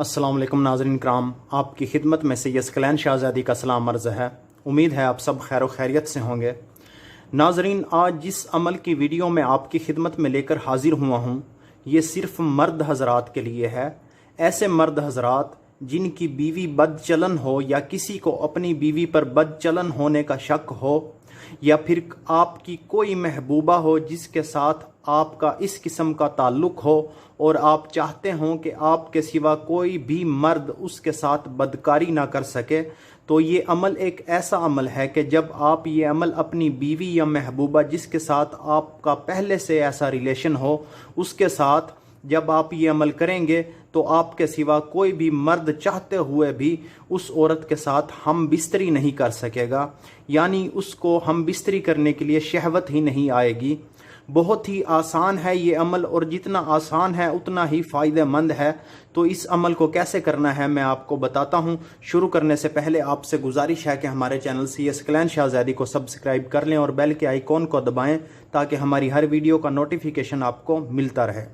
السلام علیکم ناظرین کرام، آپ کی خدمت میں سید ثقلین شہزادی کا سلام عرض ہے۔ امید ہے آپ سب خیر و خیریت سے ہوں گے۔ ناظرین، آج جس عمل کی ویڈیو میں آپ کی خدمت میں لے کر حاضر ہوا ہوں، یہ صرف مرد حضرات کے لیے ہے۔ ایسے مرد حضرات جن کی بیوی بد چلن ہو یا کسی کو اپنی بیوی پر بد چلن ہونے کا شک ہو، یا پھر آپ کی کوئی محبوبہ ہو جس کے ساتھ آپ کا اس قسم کا تعلق ہو اور آپ چاہتے ہوں کہ آپ کے سوا کوئی بھی مرد اس کے ساتھ بدکاری نہ کر سکے، تو یہ عمل ایک ایسا عمل ہے کہ جب آپ یہ عمل اپنی بیوی یا محبوبہ جس کے ساتھ آپ کا پہلے سے ایسا ریلیشن ہو اس کے ساتھ جب آپ یہ عمل کریں گے تو آپ کے سوا کوئی بھی مرد چاہتے ہوئے بھی اس عورت کے ساتھ ہم بستری نہیں کر سکے گا، یعنی اس کو ہم بستری کرنے کے لیے شہوت ہی نہیں آئے گی۔ بہت ہی آسان ہے یہ عمل، اور جتنا آسان ہے اتنا ہی فائدہ مند ہے۔ تو اس عمل کو کیسے کرنا ہے میں آپ کو بتاتا ہوں۔ شروع کرنے سے پہلے آپ سے گزارش ہے کہ ہمارے چینل سید ثقلین شہزادی کو سبسکرائب کر لیں اور بیل کے آئیکن کو دبائیں تاکہ ہماری ہر ویڈیو کا نوٹیفیکیشن آپ کو ملتا رہے۔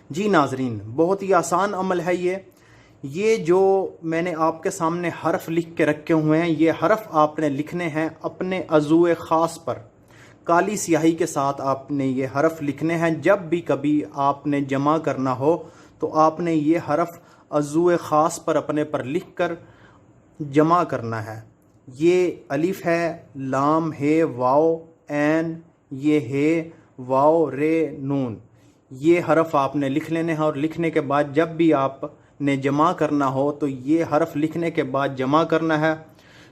جی ناظرین، بہت ہی آسان عمل ہے یہ جو میں نے آپ کے سامنے حرف لکھ کے رکھے ہوئے ہیں، یہ حرف آپ نے لکھنے ہیں اپنے عضو خاص پر۔ کالی سیاہی کے ساتھ آپ نے یہ حرف لکھنے ہیں۔ جب بھی کبھی آپ نے جمع کرنا ہو تو آپ نے یہ حرف عضو خاص پر اپنے پر لکھ کر جمع کرنا ہے۔ یہ الف ہے، لام ہے، واو عین، یہ ہے واو رے نون۔ یہ حرف آپ نے لکھ لینے ہیں، اور لکھنے کے بعد جب بھی آپ نے جمع کرنا ہو تو یہ حرف لکھنے کے بعد جمع کرنا ہے۔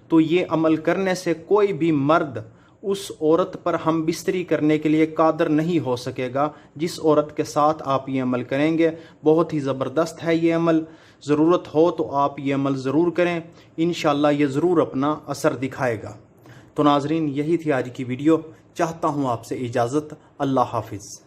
تو یہ عمل کرنے سے کوئی بھی مرد اس عورت پر ہم بستری کرنے کے لیے قادر نہیں ہو سکے گا جس عورت کے ساتھ آپ یہ عمل کریں گے۔ بہت ہی زبردست ہے یہ عمل، ضرورت ہو تو آپ یہ عمل ضرور کریں، انشاءاللہ یہ ضرور اپنا اثر دکھائے گا۔ تو ناظرین، یہی تھی آج کی ویڈیو۔ چاہتا ہوں آپ سے اجازت۔ اللہ حافظ۔